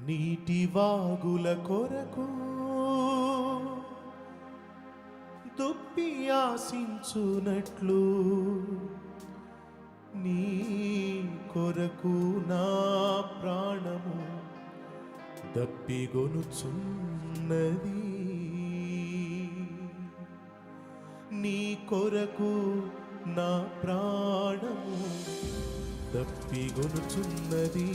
నీటి వాగుల కొరకు దుప్పి ఆశించునట్లు నీ కొరకు నా ప్రాణము దప్పిగొనుచున్నది. నీ కొరకు నా ప్రాణము దప్పిగొనుచున్నది.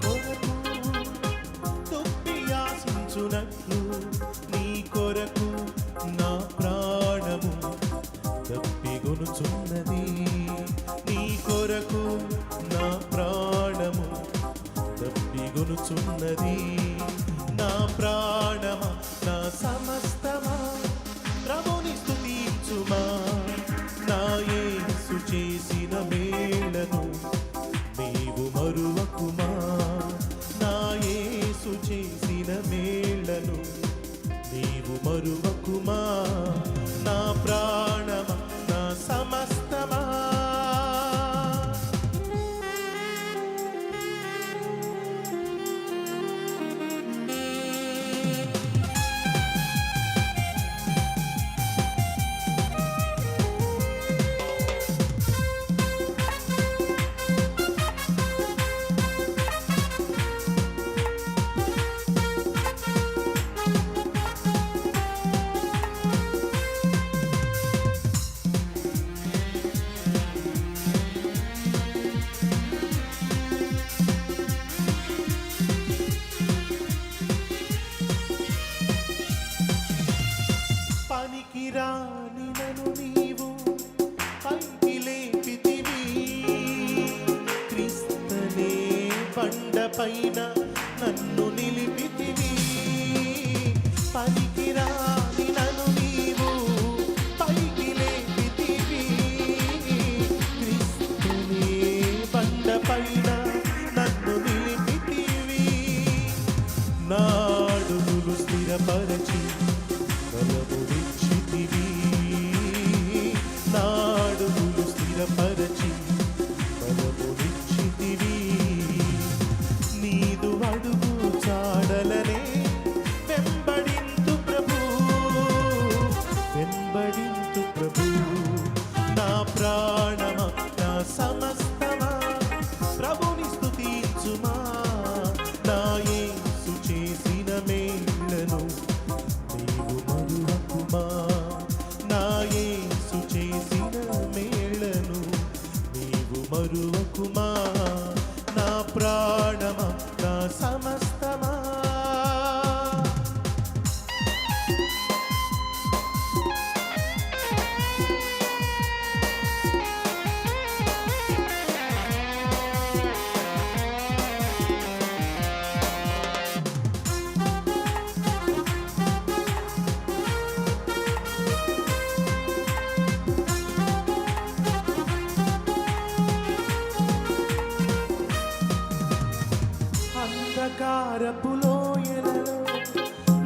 కొరకు దుప్పి ఆశించునట్లు నీ కొరకు నా ప్రాణము దప్పిగొనుచున్నది. నీ కొరకు నా ప్రాణము దప్పిగొనుచున్నది. నా ప్రాణమా, నా సమస్తమా ప్రభుని స్తుతించుమా. నా యేసు చేసిన మేలను నీవు మరువకుమా. నా యేసు చేసిన మేళ్లను నీవు మరువకుమా. నా ప్రాణమా, నా సమస్తమా రాని నను నీవు పైకి లేపితివి. క్రీస్తునే బండ పైన నన్ను నిలిపితివి. పనికి రాని నను నీవు పైకి లేపితివి. క్రీస్తునే బండ పైన నన్ను నిలిపితివి. నా అడుగులు స్థిరపరచి నాడుగులు స్థిరపరచి బలమునిచ్చితివి. నీదు అడుగు చాడలనే వెంబడింతు ప్రభు, వెంబడింతు ప్రభు. నా ప్రాణమా, నా సమస్తమా ప్రభుని స్తుతించుమా. నా యేసు చేసిన మేళ్లను నీవు మరువకుమా. నా యేసు చేసిన మేళ్లను నీవు మరువకుమా. నా ప్రాణమా, నా సమస్తమా అంధకారపు లోయలలో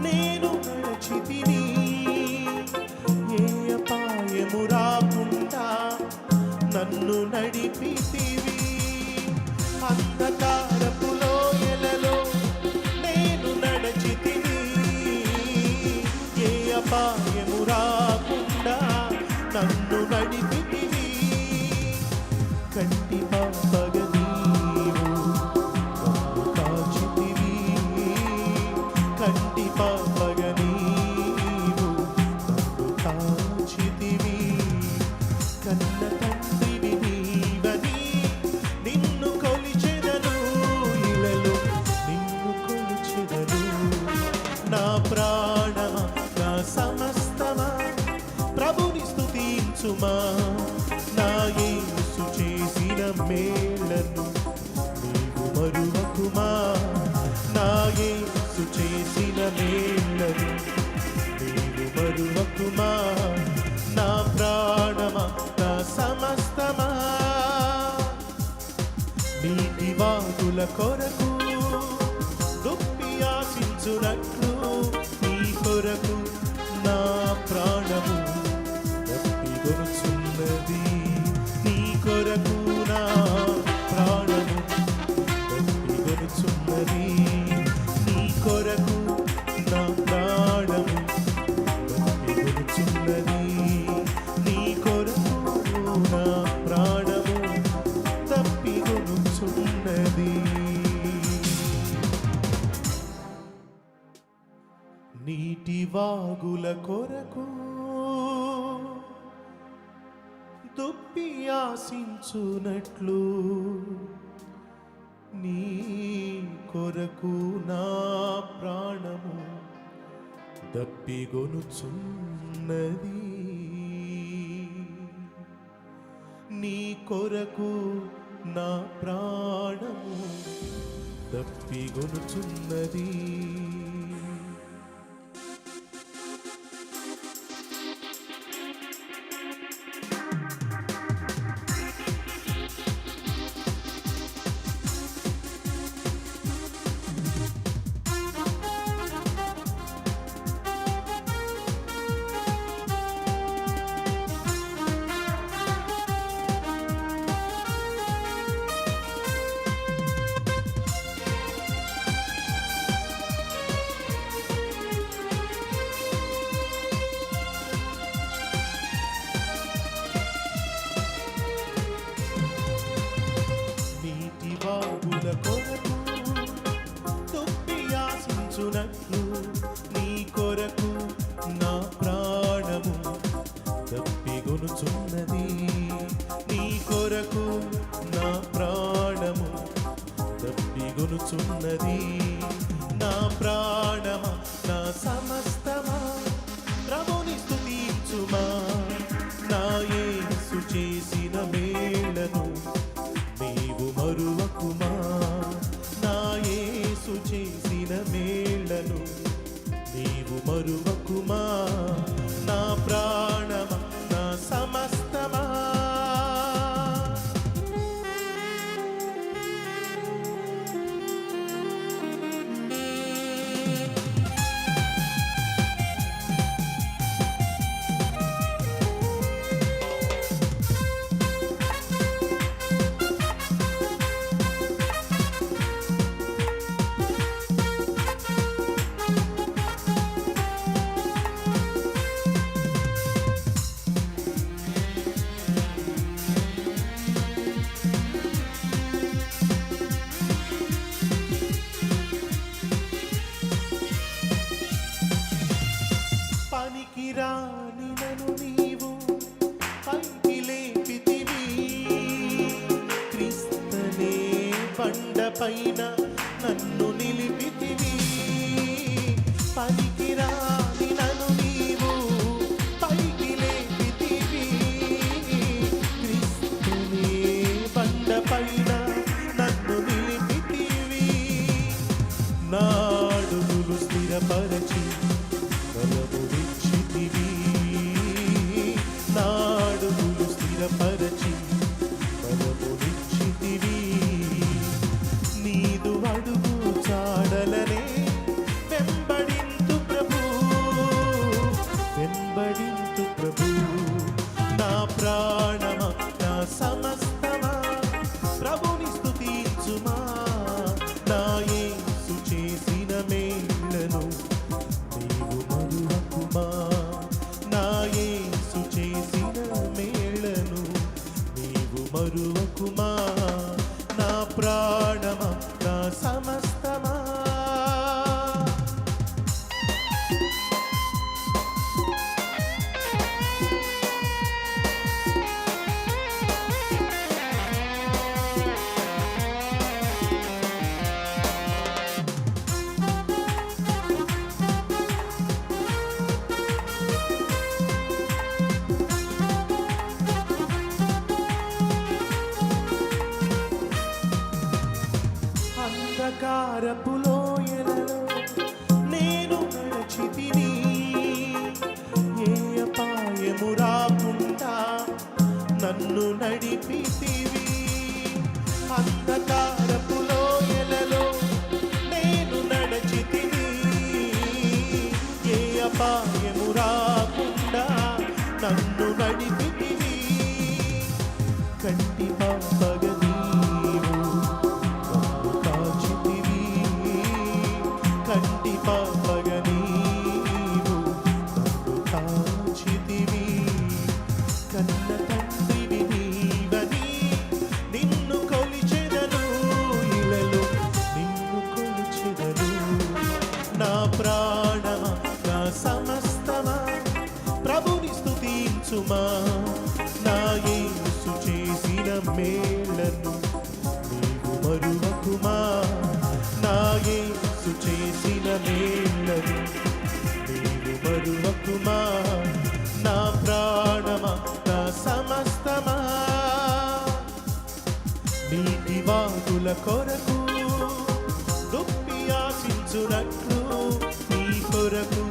నేను నడచితిని. ఏ అపాయము రాకుండా నన్ను నడిపితివి. అంధకారపు లోయలలో నేను నడచితిని. ఏ అపాయము రాకుండా నన్ను నడిపితివి. కంటి పాపగా కంటి పాపగా నీవు నన్ను కాచితివి. కన్న తండ్రివి నీవని నిన్ను కొలిచెదను. ఇలలో నిన్ను కొలిచెదను. నా ప్రాణమా, స్తుతించుమా. నా యేసు చేసిన మేళ్లను నీవు మరువకుమా. నా యేసు చేసిన మేళ్లను నీవు మరువకుమా. నా ప్రాణమా, నా సమస్తమా, నీటి వాగుల కొరకు దుప్పి ఆశించునట్లు నీ కొరకు నా ప్రాణము తప్పిగొనుచున్నది. నీ కొరకు నా ప్రాణము తప్పిగొనుచున్నది. నీ కొరకు నా ప్రాణము తప్పిగొనుచున్నది. నీ కొరకు నా ప్రాణము తప్పిగొనుచున్నది. నీటి వాగుల కొరకు దుప్పి ఆశించునట్లు నీ కొరకు నా ప్రాణము దప్పిగొనుచున్నది. నీ కొరకు నా ప్రాణము దప్పిగొనుచున్నది. వాగుల కొరకు దుప్పి ఆశించునట్లు నీ కొరకు నా ప్రాణము తప్పిగొనుచున్నది. నీ కొరకు నా ప్రాణము తప్పిగొనుచున్నది. నా ప్రాణమా, నా సమస్తమా, ప్రభుని స్తుతించుమా. నా యేసు చేసిన మేళ్లను నీవు మరువకుమా. నా యేసు చేసిన మేళ్లను నీవు మరువకుమా. నా ప్రాణమా, నా సమస్తమా, పనికిరాని నన్ను నీవు పైకి లేపితివి. క్రీస్తునే బండపైన నన్ను నిలిపితివి. పనికిరాని నన్ను నీవు పైకి లేపితివి. క్రీస్తునే బండపైన నన్ను నిలిపితివి. నా అడుగులు స్థిరపరచి బలమునిచ్చితివి. నా అడుగులు స్థిరపరచి బలమునిచ్చితివి. నీదు అడుగు చాడలనే వెంబడింతు ప్రభు, వెంబడింతు ప్రభు. నా ప్రాణమా, నా సమస్తమా, ప్రభుని స్తుతించుమా. నా యేసు చేసిన మేళ్లను అపాయము రాకుండా నన్ను నడిపితివి. కంటి పాపగ నీవు నన్ను కాచితివి. కంటి పాపగ నీవు నన్ను కాచితివి. కన్న తండ్రివి నీవని నిన్ను కొలిచెదను. ఇలలో నిన్ను కొలిచెదను. నా ప్రాణమా నా సమస్తమా ప్రభుని స్తుతించుమా. నా యేసు చేసిన మేళ్లను నీవు మరువకుమా. నా యేసు చేసిన మేళ్లను నీవు మరువకుమా. నా ప్రాణమా నా సమస్తమా నీటి వాగుల కొరకు దుప్పి ఆశించునట్లు నీ కొరకు